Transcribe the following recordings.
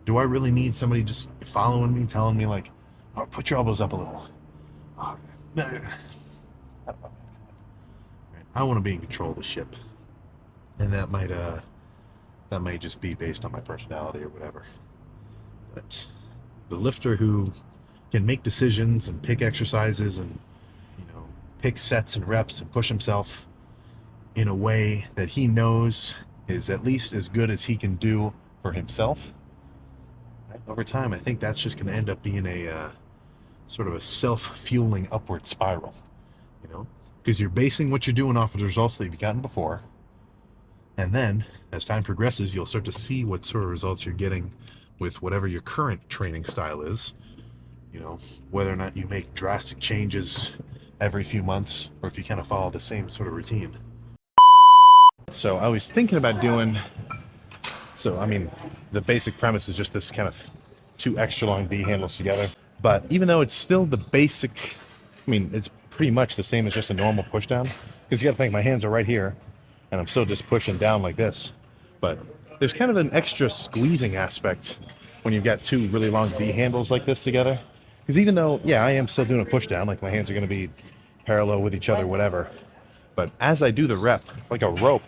Do I really need somebody just following me, telling me like, oh, put your elbows up a little? Oh, no, no, no. I don't know. I want to be in control of the ship, and that might just be based on my personality or whatever. But the lifter who can make decisions and pick exercises and pick sets and reps and push himself in a way that he knows is at least as good as he can do for himself. Right? Over time, I think that's just going to end up being a sort of a self-fueling upward spiral, because you're basing what you're doing off of the results that you've gotten before, and then as time progresses, you'll start to see what sort of results you're getting with whatever your current training style is. Whether or not you make drastic changes every few months, or if you kind of follow the same sort of routine. So I was thinking about doing, the basic premise is just this kind of two extra long D handles together. But even though it's still the basic, it's pretty much the same as just a normal push down, because you got to think my hands are right here, and I'm still just pushing down like this. But there's kind of an extra squeezing aspect when you've got two really long D handles like this together. Because even though, yeah, I am still doing a push down, like my hands are going to be parallel with each other, whatever. But as I do the rep, like a rope,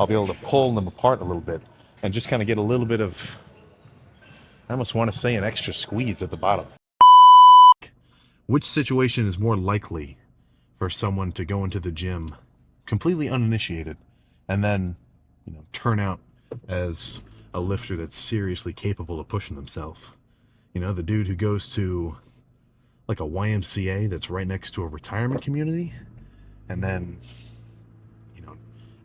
I'll be able to pull them apart a little bit and just kind of get a little bit of, I almost want to say, an extra squeeze at the bottom. Which situation is more likely for someone to go into the gym completely uninitiated and then, turn out as a lifter that's seriously capable of pushing themselves? The dude who goes to like a YMCA that's right next to a retirement community, and then,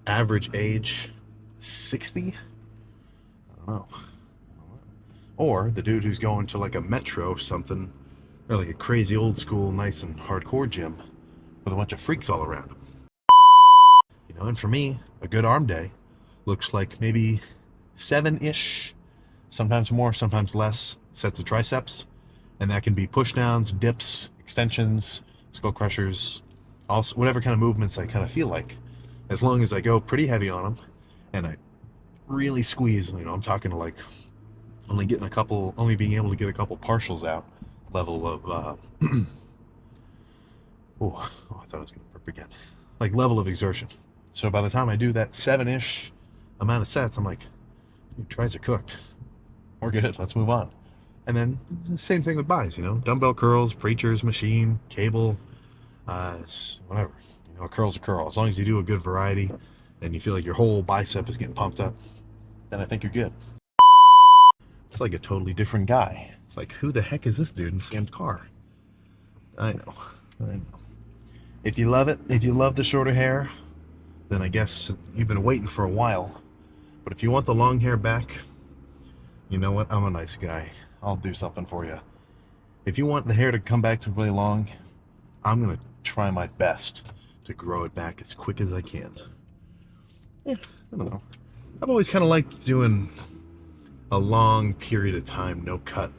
average age 60? I don't know. Or the dude who's going to like a Metro or something, or like a crazy old school, nice and hardcore gym with a bunch of freaks all around him. And for me, a good arm day looks like maybe 7-ish, sometimes more, sometimes less, sets of triceps. And that can be push downs, dips, extensions, skull crushers, also whatever kind of movements I kind of feel like. As long as I go pretty heavy on them and I really squeeze, I'm talking to like only being able to get a couple partials out level of, I thought I was going to burp again. Like level of exertion. So by the time I do that 7-ish amount of sets, I'm like, tries are cooked. We're good. Let's move on. And then the same thing with buys, dumbbell curls, preachers, machine, cable, whatever. A curl's a curl. As long as you do a good variety and you feel like your whole bicep is getting pumped up, then I think you're good. It's like a totally different guy. It's like, who the heck is this dude in Sam's car? I know. If you love it, if you love the shorter hair, then I guess you've been waiting for a while. But if you want the long hair back, you know what? I'm a nice guy. I'll do something for you. If you want the hair to come back to really long, I'm going to try my best to grow it back as quick as I can. Yeah, I don't know. I've always kind of liked doing a long period of time, no cut.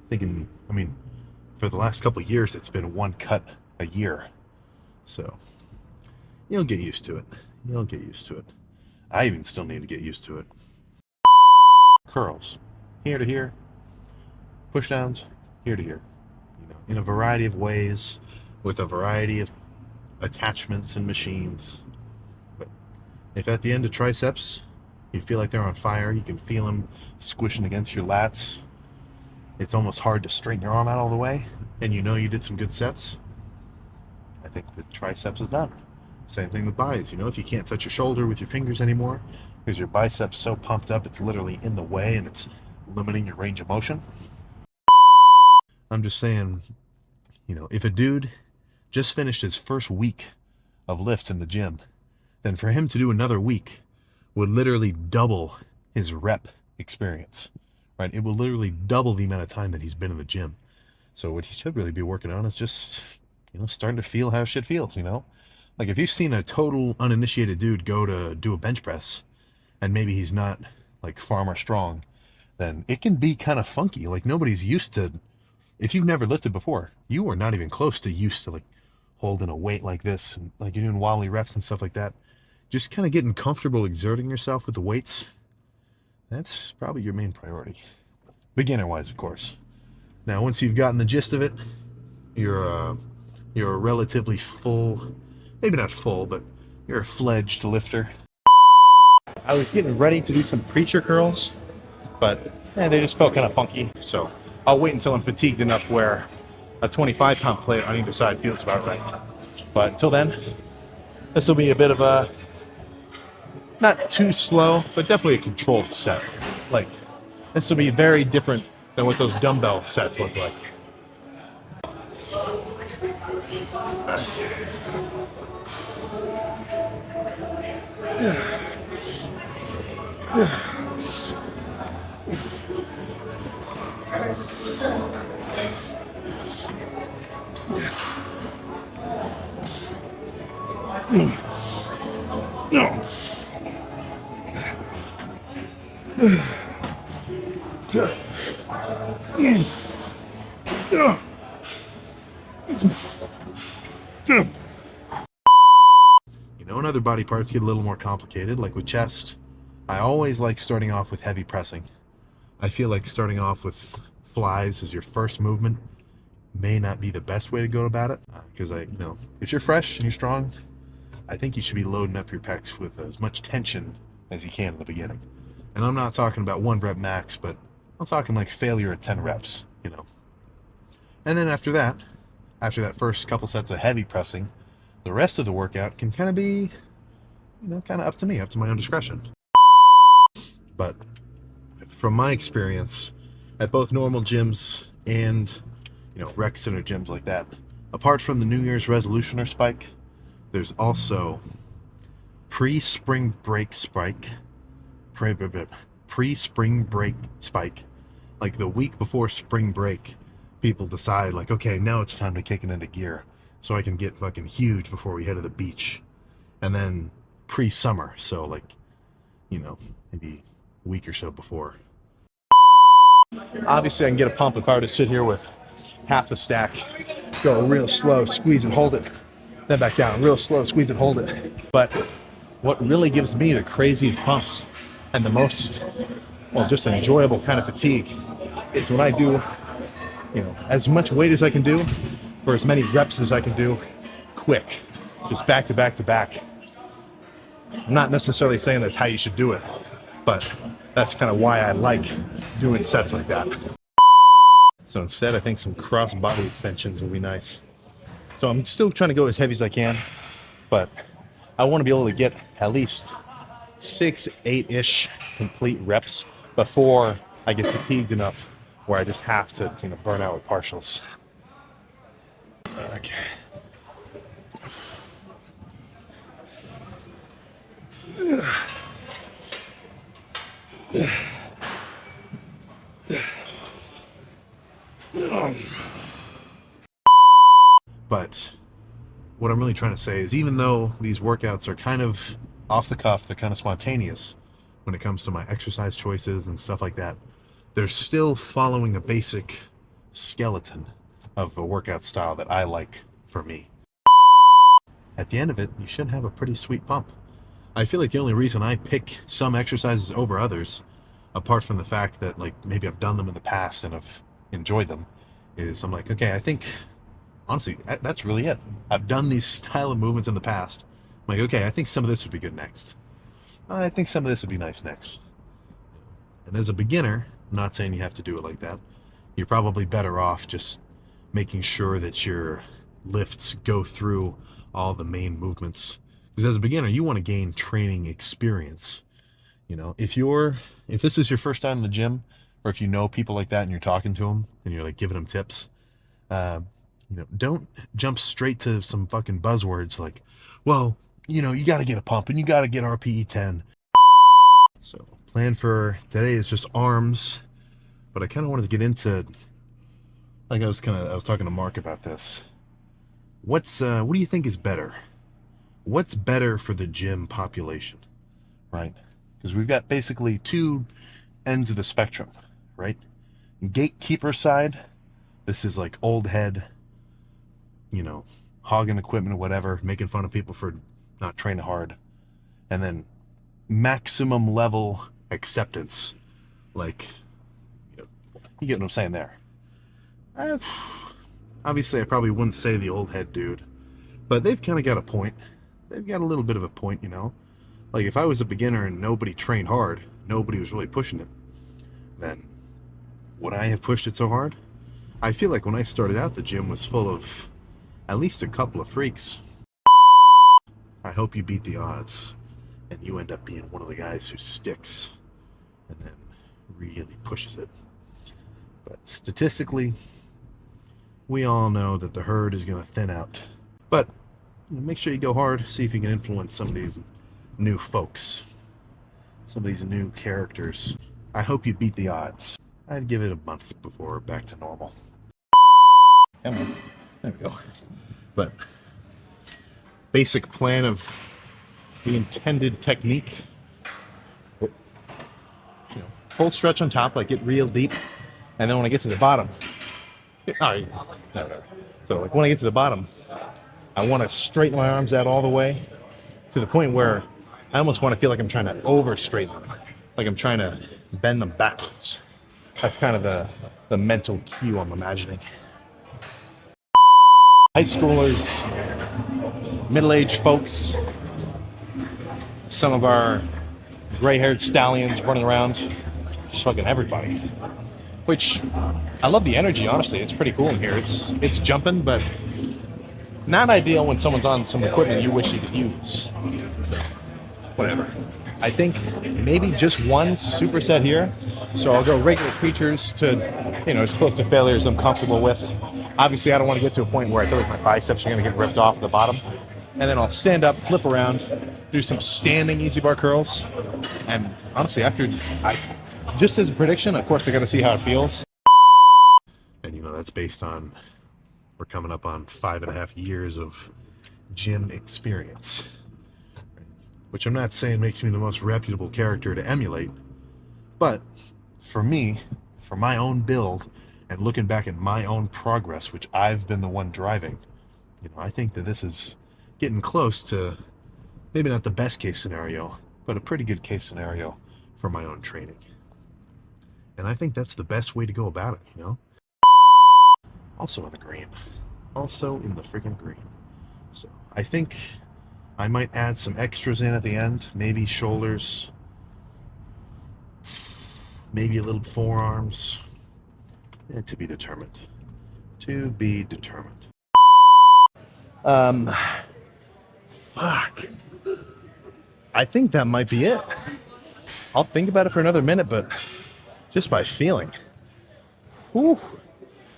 Thinking, for the last couple of years, it's been one cut a year. So, you'll get used to it. You'll get used to it. I even still need to get used to it. Curls. Here to here. Push downs. Here to here. In a variety of ways, with a variety of attachments and machines. But if at the end of triceps you feel like they're on fire, you can feel them squishing against your lats, it's almost hard to straighten your arm out all the way, and you did some good sets, I think the triceps is done. Same thing with buys. If you can't touch your shoulder with your fingers anymore because your bicep's so pumped up it's literally in the way and it's limiting your range of motion, I'm just saying, if a dude just finished his first week of lifts in the gym, then for him to do another week would literally double his rep experience, right? It will literally double the amount of time that he's been in the gym. So what he should really be working on is just, starting to feel how shit feels, Like if you've seen a total uninitiated dude go to do a bench press and maybe he's not like farmer strong, then it can be kind of funky. Like nobody's used to, if you've never lifted before, you are not even close to used to like holding a weight like this and like you're doing wobbly reps and stuff like that. Just kind of getting comfortable exerting yourself with the weights. That's probably your main priority. beginner-wise, of course. Now, once you've gotten the gist of it, you're a relatively full, maybe not full, but you're a fledged lifter. I was getting ready to do some preacher curls, but they just felt kind of funky. So I'll wait until I'm fatigued enough where a 25-pound plate on either side feels about right. But until then, this will be a bit of a, not too slow, but definitely a controlled set. Like, this will be very different than what those dumbbell sets look like. You know, and other body parts get a little more complicated, like with chest. I always like starting off with heavy pressing. I feel like starting off with flies as your first movement may not be the best way to go about it, because if you're fresh and you're strong, I think you should be loading up your pecs with as much tension as you can in the beginning. And I'm not talking about 1 rep max, but I'm talking like failure at 10 reps, And then after that first couple sets of heavy pressing, the rest of the workout can kind of be, kind of up to me, up to my own discretion. But from my experience at both normal gyms and, rec center gyms like that, apart from the New Year's resolution or spike, there's also pre-spring break spike, pre-spring break spike. Like the week before spring break, people decide like, okay, now it's time to kick it into gear so I can get fucking huge before we head to the beach. And then pre-summer, so like, maybe a week or so before. Obviously I can get a pump if I were to sit here with half the stack, go real slow, squeeze and hold it, then back down, real slow, squeeze and hold it. But what really gives me the craziest pumps and the most, just an enjoyable kind of fatigue is when I do, as much weight as I can do for as many reps as I can do quick, just back to back to back. I'm not necessarily saying that's how you should do it, but that's kind of why I like doing sets like that. So instead, I think some cross body extensions will be nice. So I'm still trying to go as heavy as I can, but I want to be able to get at least 6, 8-ish complete reps before I get fatigued enough where I just have to, burn out with partials. Okay. But what I'm really trying to say is, even though these workouts are kind of off the cuff, they're kind of spontaneous when it comes to my exercise choices and stuff like that, they're still following a basic skeleton of a workout style that I like for me. At the end of it, you should have a pretty sweet pump. I feel like the only reason I pick some exercises over others, apart from the fact that like maybe I've done them in the past and I've enjoyed them, is I'm like, okay, I think honestly that's really it. I've done these style of movements in the past. I'm like, okay, I think some of this would be good next. I think some of this would be nice next. And as a beginner, I'm not saying you have to do it like that. You're probably better off just making sure that your lifts go through all the main movements. Because as a beginner, you want to gain training experience. If this is your first time in the gym, or if you know people like that and you're talking to them and you're like giving them tips, don't jump straight to some fucking buzzwords like, well, you got to get a pump and you got to get RPE 10. So plan for today is just arms, but I kind of wanted to get into, like I was talking to Mark about this. What do you think is better? What's better for the gym population, right? Because we've got basically two ends of the spectrum, right? Gatekeeper side, this is like old head, hogging equipment or whatever, making fun of people for not training hard. And then maximum level acceptance, like You get what I'm saying there. Uh, Obviously, I probably wouldn't say the old head dude, but they've kind of got a point. They've got a little bit of a point, you know? Like, if I was a beginner and nobody trained hard, nobody was really pushing it, then would I have pushed it so hard? I feel like when I started out, the gym was full of at least a couple of freaks. I hope you beat the odds and you end up being one of the guys who sticks and then really pushes it. But statistically, we all know that the herd is going to thin out. But make sure you go hard, see if you can influence some of these new folks, some of these new characters. I hope you beat the odds. I'd give it a month before we're back to normal. Come on. There we go. But basic plan of the intended technique. You know, full stretch on top, like get real deep, and then when I get to the bottom, so like when I get to the bottom, I want to straighten my arms out all the way to the point where I almost want to feel like I'm trying to over straighten them, like I'm trying to bend them backwards. That's kind of the mental cue I'm imagining. High schoolers, middle-aged folks, some of our gray-haired stallions running around, just fucking everybody. Which, I love the energy, honestly. It's pretty cool in here. It's jumping, but not ideal when someone's on some equipment you wish you could use. So, whatever. I think maybe just one superset here. So I'll go regular creatures to, as close to failure as I'm comfortable with. Obviously, I don't want to get to a point where I feel like my biceps are going to get ripped off at the bottom. And then I'll stand up, flip around, do some standing easy bar curls. And honestly, just as a prediction, of course, I got to see how it feels. And that's based on, we're coming up on 5.5 years of gym experience. Which I'm not saying makes me the most reputable character to emulate, but for me, for my own build, and looking back at my own progress, which I've been the one driving, I think that this is getting close to maybe not the best case scenario, but a pretty good case scenario for my own training. And I think that's the best way to go about it, Also in the green. Also in the freaking green. So I think I might add some extras in at the end, maybe shoulders, maybe a little forearms. To be determined. To be determined. Fuck. I think that might be it. I'll think about it for another minute, but just by feeling. Whew.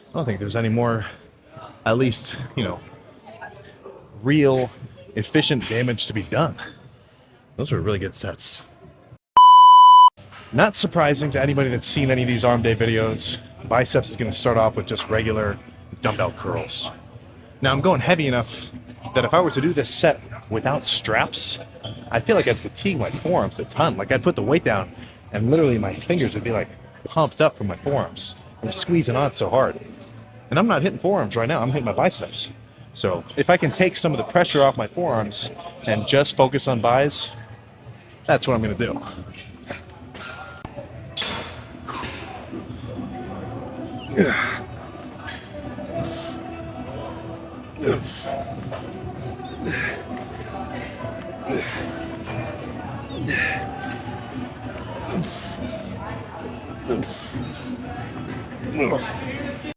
I don't think there's any more, at least, real efficient damage to be done. Those were really good sets. Not surprising to anybody that's seen any of these arm day videos, biceps is going to start off with just regular dumbbell curls. Now I'm going heavy enough that if I were to do this set without straps, I feel like I'd fatigue my forearms a ton. Like I'd put the weight down and literally my fingers would be like pumped up from my forearms. I'm squeezing on so hard. And I'm not hitting forearms right now, I'm hitting my biceps. So if I can take some of the pressure off my forearms and just focus on bis, that's what I'm going to do.